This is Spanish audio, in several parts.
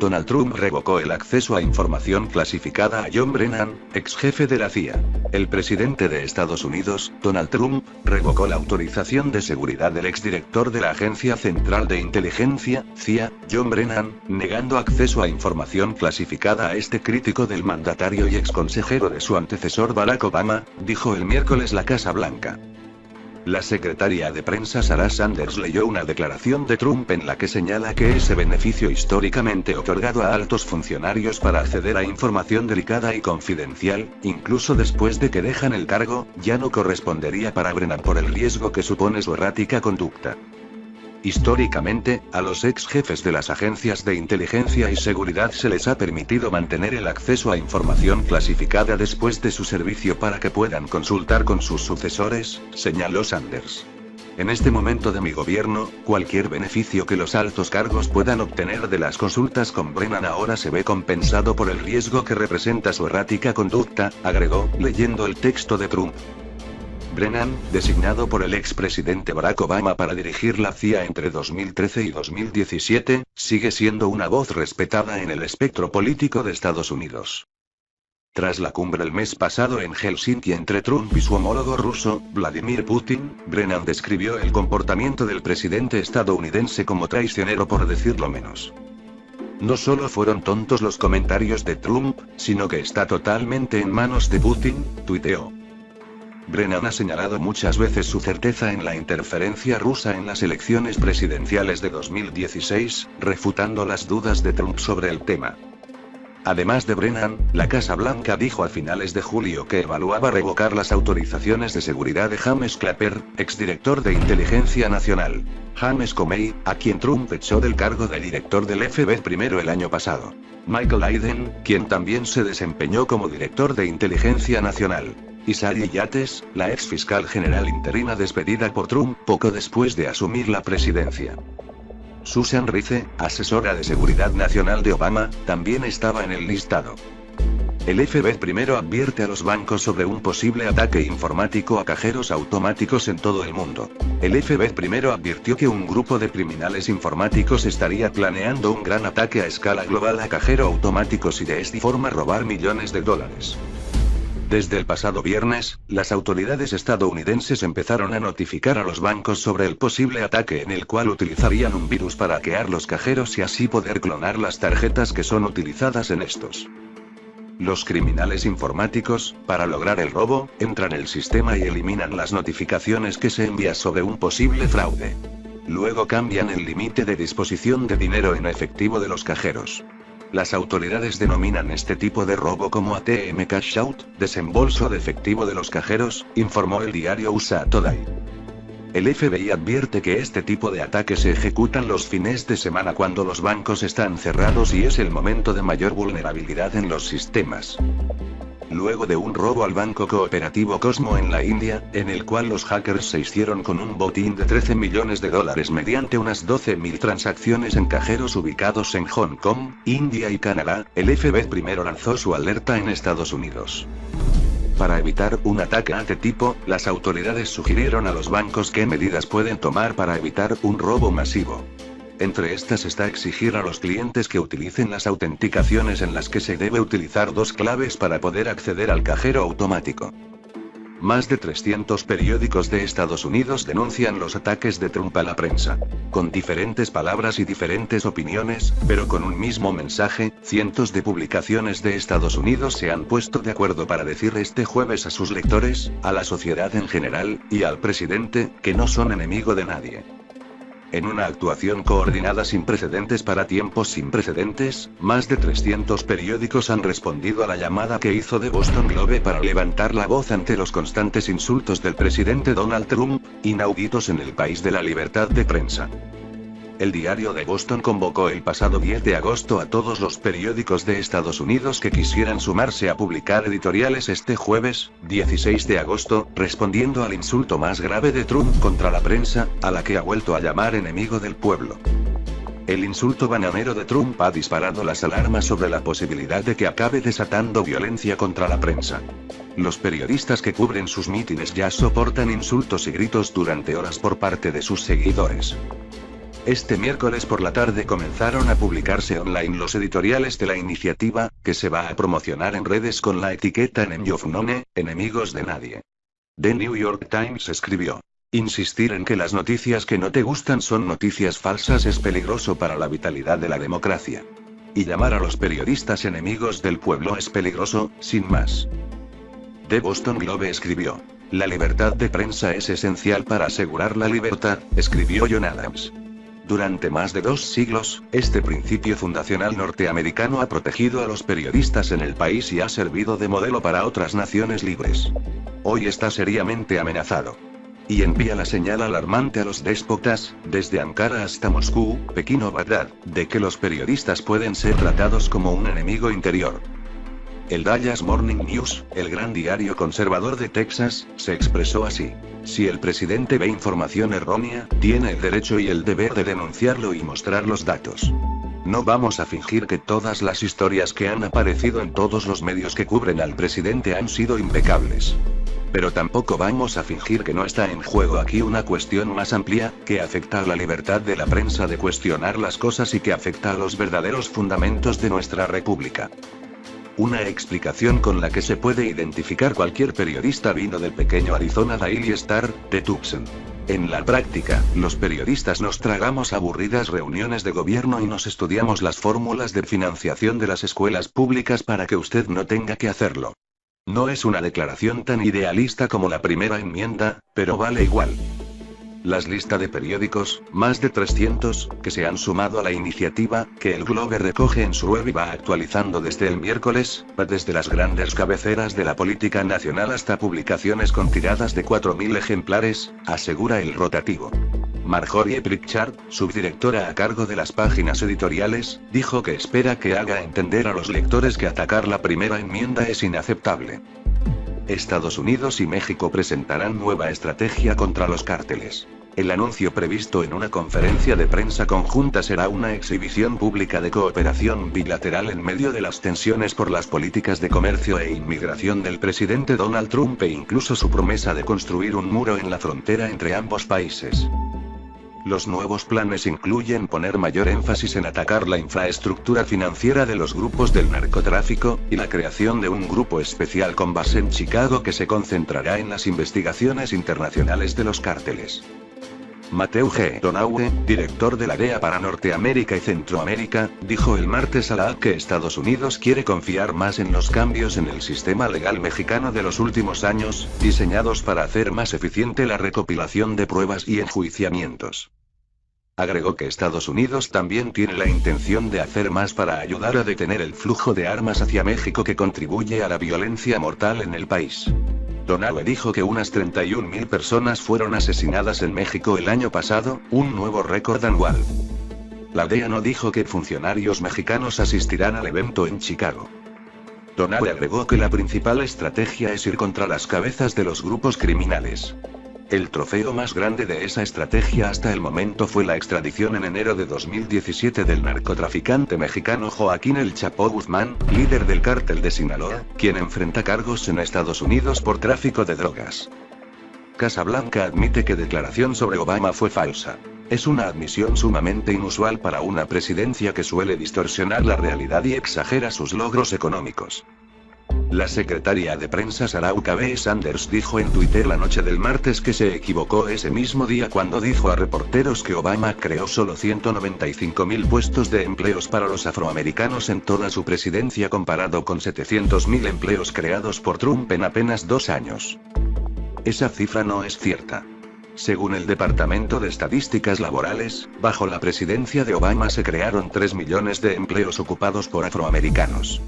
Donald Trump revocó el acceso a información clasificada a John Brennan, ex jefe de la CIA. El presidente de Estados Unidos, Donald Trump, revocó la autorización de seguridad del exdirector de la Agencia Central de Inteligencia, CIA, John Brennan, negando acceso a información clasificada a este crítico del mandatario y exconsejero de su antecesor Barack Obama, dijo el miércoles la Casa Blanca. La secretaria de prensa Sarah Sanders leyó una declaración de Trump en la que señala que ese beneficio históricamente otorgado a altos funcionarios para acceder a información delicada y confidencial, incluso después de que dejan el cargo, ya no correspondería para Brennan por el riesgo que supone su errática conducta. Históricamente, a los ex jefes de las agencias de inteligencia y seguridad se les ha permitido mantener el acceso a información clasificada después de su servicio para que puedan consultar con sus sucesores, señaló Sanders. En este momento de mi gobierno, cualquier beneficio que los altos cargos puedan obtener de las consultas con Brennan ahora se ve compensado por el riesgo que representa su errática conducta, agregó, leyendo el texto de Trump. Brennan, designado por el expresidente Barack Obama para dirigir la CIA entre 2013 y 2017, sigue siendo una voz respetada en el espectro político de Estados Unidos. Tras la cumbre el mes pasado en Helsinki entre Trump y su homólogo ruso, Vladimir Putin, Brennan describió el comportamiento del presidente estadounidense como traicionero por decirlo menos. No solo fueron tontos los comentarios de Trump, sino que está totalmente en manos de Putin, tuiteó. Brennan ha señalado muchas veces su certeza en la interferencia rusa en las elecciones presidenciales de 2016, refutando las dudas de Trump sobre el tema. Además de Brennan, la Casa Blanca dijo a finales de julio que evaluaba revocar las autorizaciones de seguridad de James Clapper, exdirector de Inteligencia Nacional. James Comey, a quien Trump echó del cargo de director del FBI primero el año pasado. Michael Hayden, quien también se desempeñó como director de Inteligencia Nacional. Y Sally Yates, la ex fiscal general interina despedida por Trump poco después de asumir la presidencia. Susan Rice, asesora de seguridad nacional de Obama, también estaba en el listado. El FBI primero advierte a los bancos sobre un posible ataque informático a cajeros automáticos en todo el mundo. El FBI primero advirtió que un grupo de criminales informáticos estaría planeando un gran ataque a escala global a cajeros automáticos y de esta forma robar millones de dólares. Desde el pasado viernes, las autoridades estadounidenses empezaron a notificar a los bancos sobre el posible ataque en el cual utilizarían un virus para hackear los cajeros y así poder clonar las tarjetas que son utilizadas en estos. Los criminales informáticos, para lograr el robo, entran en el sistema y eliminan las notificaciones que se envían sobre un posible fraude. Luego cambian el límite de disposición de dinero en efectivo de los cajeros. Las autoridades denominan este tipo de robo como ATM Cash Out, desembolso de efectivo de los cajeros, informó el diario USA Today. El FBI advierte que este tipo de ataques se ejecutan los fines de semana cuando los bancos están cerrados y es el momento de mayor vulnerabilidad en los sistemas. Luego de un robo al banco cooperativo Cosmo en la India, en el cual los hackers se hicieron con un botín de $13 millones mediante unas 12.000 transacciones en cajeros ubicados en Hong Kong, India y Canadá, el FBI primero lanzó su alerta en Estados Unidos. Para evitar un ataque de este tipo, las autoridades sugirieron a los bancos qué medidas pueden tomar para evitar un robo masivo. Entre estas está exigir a los clientes que utilicen las autenticaciones en las que se debe utilizar 2 claves para poder acceder al cajero automático. Más de 300 periódicos de Estados Unidos denuncian los ataques de Trump a la prensa. Con diferentes palabras y diferentes opiniones, pero con un mismo mensaje, cientos de publicaciones de Estados Unidos se han puesto de acuerdo para decir este jueves a sus lectores, a la sociedad en general, y al presidente, que no son enemigo de nadie. En una actuación coordinada sin precedentes para tiempos sin precedentes, más de 300 periódicos han respondido a la llamada que hizo The Boston Globe para levantar la voz ante los constantes insultos del presidente Donald Trump, inauditos en el país de la libertad de prensa. El diario de Boston convocó el pasado 10 de agosto a todos los periódicos de Estados Unidos que quisieran sumarse a publicar editoriales este jueves, 16 de agosto, respondiendo al insulto más grave de Trump contra la prensa, a la que ha vuelto a llamar enemigo del pueblo. El insulto bananero de Trump ha disparado las alarmas sobre la posibilidad de que acabe desatando violencia contra la prensa. Los periodistas que cubren sus mítines ya soportan insultos y gritos durante horas por parte de sus seguidores. Este miércoles por la tarde comenzaron a publicarse online los editoriales de la iniciativa, que se va a promocionar en redes con la etiqueta Enemy of None, enemigos de nadie. The New York Times escribió: insistir en que las noticias que no te gustan son noticias falsas es peligroso para la vitalidad de la democracia. Y llamar a los periodistas enemigos del pueblo es peligroso, sin más. The Boston Globe escribió: la libertad de prensa es esencial para asegurar la libertad, escribió John Adams. Durante más de 2 siglos, este principio fundacional norteamericano ha protegido a los periodistas en el país y ha servido de modelo para otras naciones libres. Hoy está seriamente amenazado. Y envía la señal alarmante a los déspotas, desde Ankara hasta Moscú, Pekín o Bagdad, de que los periodistas pueden ser tratados como un enemigo interior. El Dallas Morning News, el gran diario conservador de Texas, se expresó así: si el presidente ve información errónea, tiene el derecho y el deber de denunciarlo y mostrar los datos. No vamos a fingir que todas las historias que han aparecido en todos los medios que cubren al presidente han sido impecables. Pero tampoco vamos a fingir que no está en juego aquí una cuestión más amplia, que afecta a la libertad de la prensa de cuestionar las cosas y que afecta a los verdaderos fundamentos de nuestra república. Una explicación con la que se puede identificar cualquier periodista vino del pequeño Arizona Daily Star, de Tucson. En la práctica, los periodistas nos tragamos aburridas reuniones de gobierno y nos estudiamos las fórmulas de financiación de las escuelas públicas para que usted no tenga que hacerlo. No es una declaración tan idealista como la primera enmienda, pero vale igual. Las listas de periódicos, más de 300, que se han sumado a la iniciativa, que el Globe recoge en su web y va actualizando desde el miércoles, va desde las grandes cabeceras de la política nacional hasta publicaciones con tiradas de 4.000 ejemplares, asegura el rotativo. Marjorie Pritchard, subdirectora a cargo de las páginas editoriales, dijo que espera que haga entender a los lectores que atacar la primera enmienda es inaceptable. Estados Unidos y México presentarán nueva estrategia contra los cárteles. El anuncio previsto en una conferencia de prensa conjunta será una exhibición pública de cooperación bilateral en medio de las tensiones por las políticas de comercio e inmigración del presidente Donald Trump e incluso su promesa de construir un muro en la frontera entre ambos países. Los nuevos planes incluyen poner mayor énfasis en atacar la infraestructura financiera de los grupos del narcotráfico, y la creación de un grupo especial con base en Chicago que se concentrará en las investigaciones internacionales de los cárteles. Matthew G. Donaue, director de la DEA para Norteamérica y Centroamérica, dijo el martes a la AP que Estados Unidos quiere confiar más en los cambios en el sistema legal mexicano de los últimos años, diseñados para hacer más eficiente la recopilación de pruebas y enjuiciamientos. Agregó que Estados Unidos también tiene la intención de hacer más para ayudar a detener el flujo de armas hacia México que contribuye a la violencia mortal en el país. Donaue dijo que unas 31.000 personas fueron asesinadas en México el año pasado, un nuevo récord anual. La DEA no dijo que funcionarios mexicanos asistirán al evento en Chicago. Donaue agregó que la principal estrategia es ir contra las cabezas de los grupos criminales. El trofeo más grande de esa estrategia hasta el momento fue la extradición en enero de 2017 del narcotraficante mexicano Joaquín El Chapo Guzmán, líder del cártel de Sinaloa, quien enfrenta cargos en Estados Unidos por tráfico de drogas. Casa Blanca admite que declaración sobre Obama fue falsa. Es una admisión sumamente inusual para una presidencia que suele distorsionar la realidad y exagera sus logros económicos. La secretaria de prensa Sarah Huckabee Sanders dijo en Twitter la noche del martes que se equivocó ese mismo día cuando dijo a reporteros que Obama creó solo 195.000 puestos de empleos para los afroamericanos en toda su presidencia comparado con 700.000 empleos creados por Trump en apenas 2 años. Esa cifra no es cierta. Según el Departamento de Estadísticas Laborales, bajo la presidencia de Obama se crearon 3 millones de empleos ocupados por afroamericanos.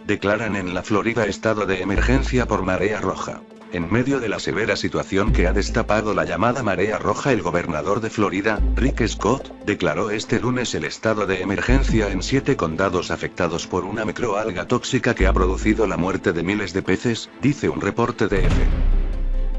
Declaran en la Florida estado de emergencia por marea roja. En medio de la severa situación que ha destapado la llamada marea roja, el gobernador de Florida, Rick Scott, declaró este lunes el estado de emergencia en 7 condados afectados por una microalga tóxica que ha producido la muerte de miles de peces, dice un reporte de EFE.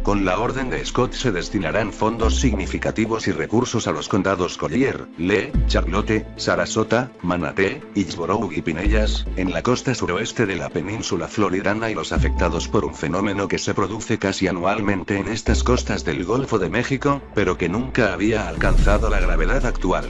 Con la orden de Scott se destinarán fondos significativos y recursos a los condados Collier, Lee, Charlotte, Sarasota, Manatee, Hillsborough y Pinellas, en la costa suroeste de la península floridana y los afectados por un fenómeno que se produce casi anualmente en estas costas del Golfo de México, pero que nunca había alcanzado la gravedad actual.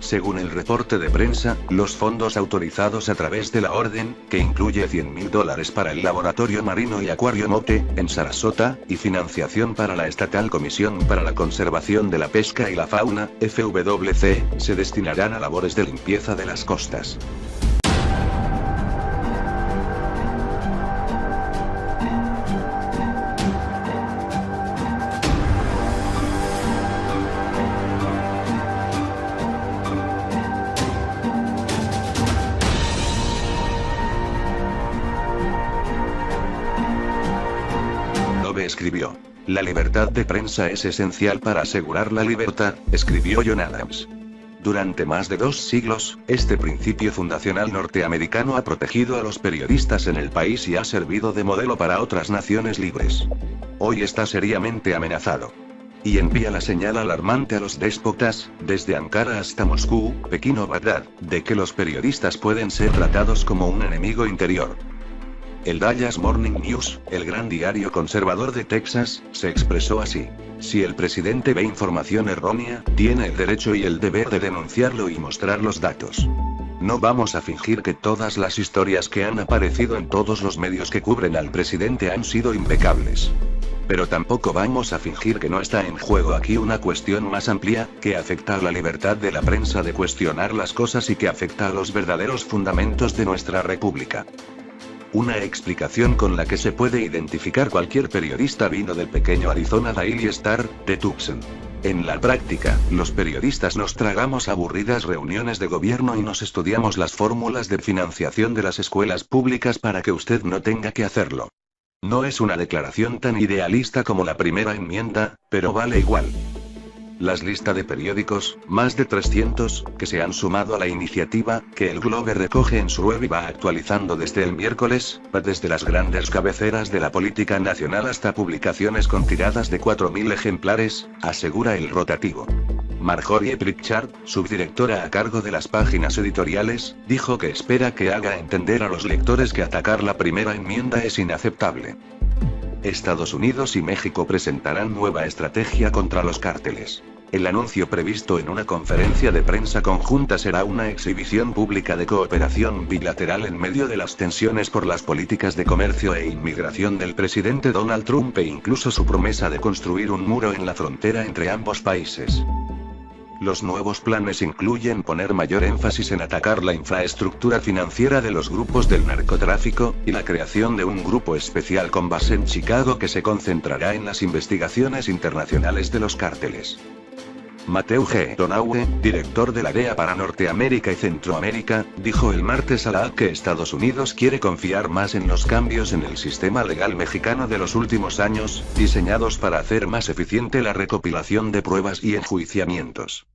Según el reporte de prensa, los fondos autorizados a través de la orden, que incluye $100.000 para el Laboratorio Marino y Acuario Mote, en Sarasota, y financiación para la Estatal Comisión para la Conservación de la Pesca y la Fauna, FWC, se destinarán a labores de limpieza de las costas. Escribió. La libertad de prensa es esencial para asegurar la libertad, escribió John Adams. Durante más de 2 siglos, este principio fundacional norteamericano ha protegido a los periodistas en el país y ha servido de modelo para otras naciones libres. Hoy está seriamente amenazado. Y envía la señal alarmante a los déspotas, desde Ankara hasta Moscú, Pekín o Bagdad, de que los periodistas pueden ser tratados como un enemigo interior. El Dallas Morning News, el gran diario conservador de Texas, se expresó así. Si el presidente ve información errónea, tiene el derecho y el deber de denunciarlo y mostrar los datos. No vamos a fingir que todas las historias que han aparecido en todos los medios que cubren al presidente han sido impecables. Pero tampoco vamos a fingir que no está en juego aquí una cuestión más amplia, que afecta a la libertad de la prensa de cuestionar las cosas y que afecta a los verdaderos fundamentos de nuestra república. Una explicación con la que se puede identificar cualquier periodista vino del pequeño Arizona Daily Star, de Tucson. En la práctica, los periodistas nos tragamos aburridas reuniones de gobierno y nos estudiamos las fórmulas de financiación de las escuelas públicas para que usted no tenga que hacerlo. No es una declaración tan idealista como la primera enmienda, pero vale igual. Las listas de periódicos, más de 300, que se han sumado a la iniciativa, que el Globe recoge en su web y va actualizando desde el miércoles, va desde las grandes cabeceras de la política nacional hasta publicaciones con tiradas de 4.000 ejemplares, asegura el rotativo. Marjorie Pritchard, subdirectora a cargo de las páginas editoriales, dijo que espera que haga entender a los lectores que atacar la primera enmienda es inaceptable. Estados Unidos y México presentarán nueva estrategia contra los cárteles. El anuncio previsto en una conferencia de prensa conjunta será una exhibición pública de cooperación bilateral en medio de las tensiones por las políticas de comercio e inmigración del presidente Donald Trump e incluso su promesa de construir un muro en la frontera entre ambos países. Los nuevos planes incluyen poner mayor énfasis en atacar la infraestructura financiera de los grupos del narcotráfico, y la creación de un grupo especial con base en Chicago que se concentrará en las investigaciones internacionales de los cárteles. Matthew G. Donaue, director de la DEA para Norteamérica y Centroamérica, dijo el martes a la AP que Estados Unidos quiere confiar más en los cambios en el sistema legal mexicano de los últimos años, diseñados para hacer más eficiente la recopilación de pruebas y enjuiciamientos.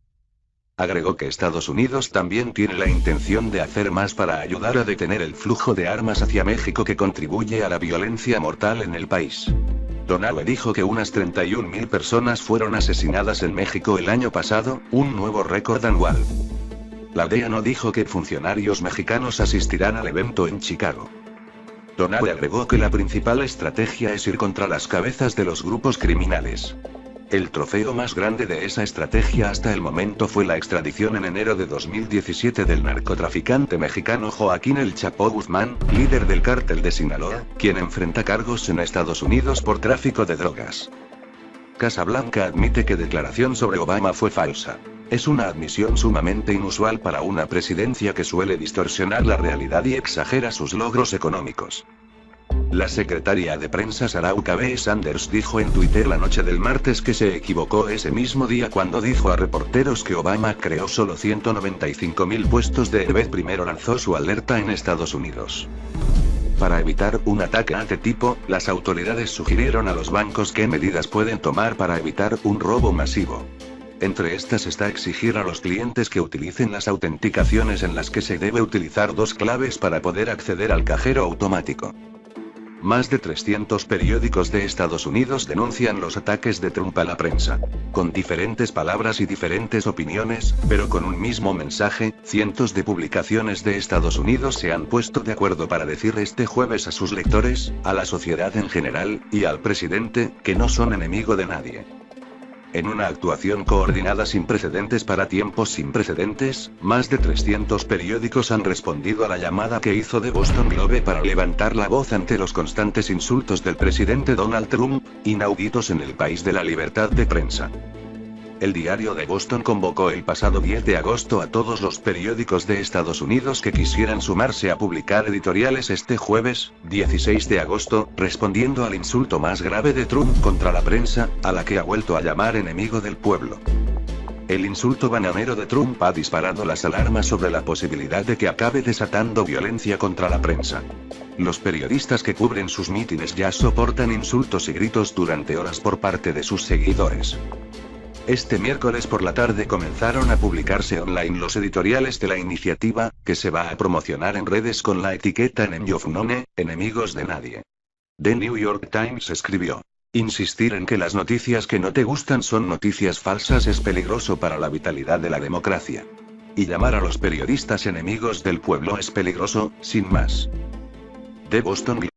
Agregó que Estados Unidos también tiene la intención de hacer más para ayudar a detener el flujo de armas hacia México que contribuye a la violencia mortal en el país. Donaue dijo que unas 31.000 personas fueron asesinadas en México el año pasado, un nuevo récord anual. La DEA no dijo que funcionarios mexicanos asistirán al evento en Chicago. Donaue agregó que la principal estrategia es ir contra las cabezas de los grupos criminales. El trofeo más grande de esa estrategia hasta el momento fue la extradición en enero de 2017 del narcotraficante mexicano Joaquín El Chapo Guzmán, líder del cártel de Sinaloa, quien enfrenta cargos en Estados Unidos por tráfico de drogas. Casa Blanca admite que declaración sobre Obama fue falsa. Es una admisión sumamente inusual para una presidencia que suele distorsionar la realidad y exagera sus logros económicos. La secretaria de prensa Sarah Huckabee Sanders dijo en Twitter la noche del martes que se equivocó ese mismo día cuando dijo a reporteros que Obama creó solo 195.000 puestos de EBED. Primero lanzó su alerta en Estados Unidos. Para evitar un ataque de este tipo, las autoridades sugirieron a los bancos qué medidas pueden tomar para evitar un robo masivo. Entre estas está exigir a los clientes que utilicen las autenticaciones en las que se debe utilizar 2 claves para poder acceder al cajero automático. más de 300 periódicos de Estados Unidos denuncian los ataques de Trump a la prensa. Con diferentes palabras y diferentes opiniones, pero con un mismo mensaje, cientos de publicaciones de Estados Unidos se han puesto de acuerdo para decir este jueves a sus lectores, a la sociedad en general, y al presidente, que no son enemigo de nadie. En una actuación coordinada sin precedentes para tiempos sin precedentes, más de 300 periódicos han respondido a la llamada que hizo The Boston Globe para levantar la voz ante los constantes insultos del presidente Donald Trump, inauditos en el país de la libertad de prensa. El diario de Boston convocó el pasado 10 de agosto a todos los periódicos de Estados Unidos que quisieran sumarse a publicar editoriales este jueves, 16 de agosto, respondiendo al insulto más grave de Trump contra la prensa, a la que ha vuelto a llamar enemigo del pueblo. El insulto bananero de Trump ha disparado las alarmas sobre la posibilidad de que acabe desatando violencia contra la prensa. Los periodistas que cubren sus mítines ya soportan insultos y gritos durante horas por parte de sus seguidores. Este miércoles por la tarde comenzaron a publicarse online los editoriales de la iniciativa, que se va a promocionar en redes con la etiqueta Enemy of None, enemigos de nadie. The New York Times escribió: insistir en que las noticias que no te gustan son noticias falsas es peligroso para la vitalidad de la democracia. Y llamar a los periodistas enemigos del pueblo es peligroso, sin más. The Boston Globe.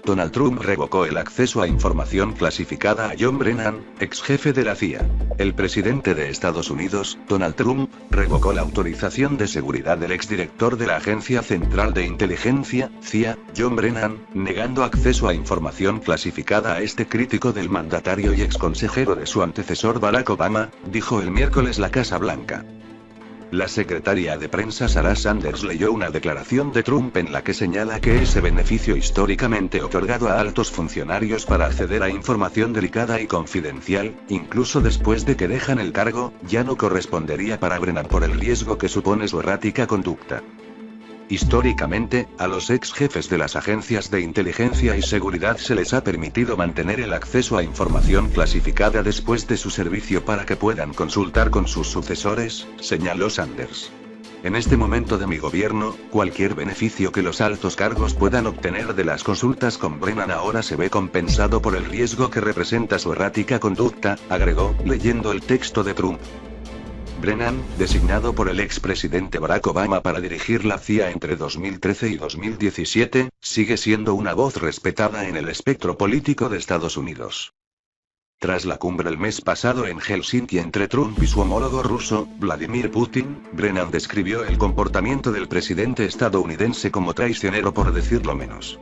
Donald Trump revocó el acceso a información clasificada a John Brennan, ex jefe de la CIA. El presidente de Estados Unidos, Donald Trump, revocó la autorización de seguridad del exdirector de la Agencia Central de Inteligencia, CIA, John Brennan, negando acceso a información clasificada a este crítico del mandatario y exconsejero de su antecesor Barack Obama, dijo el miércoles la Casa Blanca. La secretaria de prensa Sarah Sanders leyó una declaración de Trump en la que señala que ese beneficio históricamente otorgado a altos funcionarios para acceder a información delicada y confidencial, incluso después de que dejan el cargo, ya no correspondería para Brennan por el riesgo que supone su errática conducta. Históricamente, a los ex jefes de las agencias de inteligencia y seguridad se les ha permitido mantener el acceso a información clasificada después de su servicio para que puedan consultar con sus sucesores, señaló Sanders. En este momento de mi gobierno, cualquier beneficio que los altos cargos puedan obtener de las consultas con Brennan ahora se ve compensado por el riesgo que representa su errática conducta, agregó, leyendo el texto de Trump. Brennan, designado por el expresidente Barack Obama para dirigir la CIA entre 2013 y 2017, sigue siendo una voz respetada en el espectro político de Estados Unidos. Tras la cumbre el mes pasado en Helsinki entre Trump y su homólogo ruso, Vladimir Putin, Brennan describió el comportamiento del presidente estadounidense como traicionero por decirlo menos.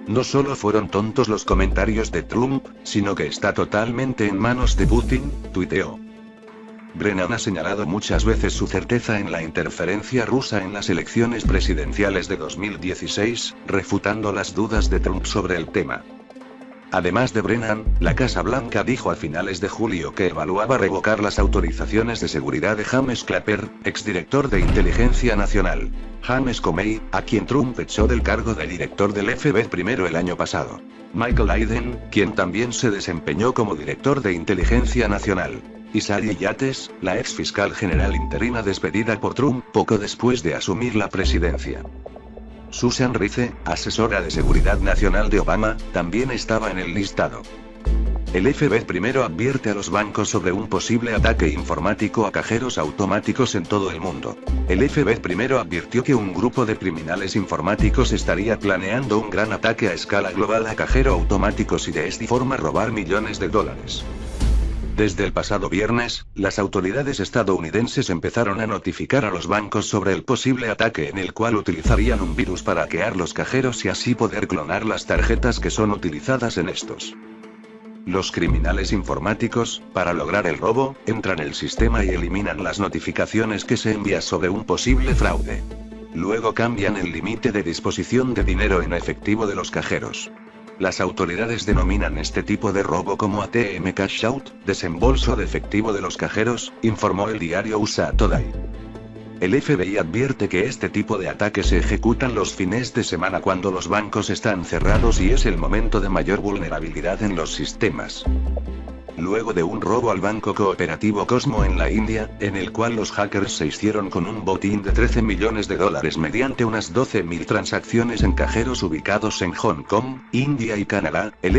No solo fueron tontos los comentarios de Trump, sino que está totalmente en manos de Putin, tuiteó. Brennan ha señalado muchas veces su certeza en la interferencia rusa en las elecciones presidenciales de 2016, refutando las dudas de Trump sobre el tema. Además de Brennan, la Casa Blanca dijo a finales de julio que evaluaba revocar las autorizaciones de seguridad de James Clapper, exdirector de Inteligencia Nacional. James Comey, a quien Trump echó del cargo de director del FBI primero el año pasado. Michael Hayden, quien también se desempeñó como director de Inteligencia Nacional. Y Sari Yates, la ex fiscal general interina despedida por Trump poco después de asumir la presidencia. Susan Rice, asesora de seguridad nacional de Obama, también estaba en el listado. El FBI primero advierte a los bancos sobre un posible ataque informático a cajeros automáticos en todo el mundo. El FBI primero advirtió que un grupo de criminales informáticos estaría planeando un gran ataque a escala global a cajeros automáticos y de esta forma robar millones de dólares. Desde el pasado viernes, las autoridades estadounidenses empezaron a notificar a los bancos sobre el posible ataque en el cual utilizarían un virus para hackear los cajeros y así poder clonar las tarjetas que son utilizadas en estos. Los criminales informáticos, para lograr el robo, entran en el sistema y eliminan las notificaciones que se envían sobre un posible fraude. Luego cambian el límite de disposición de dinero en efectivo de los cajeros. Las autoridades denominan este tipo de robo como ATM Cash Out, desembolso de efectivo de los cajeros, informó el diario USA Today. El FBI advierte que este tipo de ataques se ejecutan los fines de semana cuando los bancos están cerrados y es el momento de mayor vulnerabilidad en los sistemas. luego de un robo al Banco Cooperativo Cosmo en la India, en el cual los hackers se hicieron con un botín de 13 millones de dólares mediante unas 12.000 transacciones en cajeros ubicados en Hong Kong, India y Canadá, el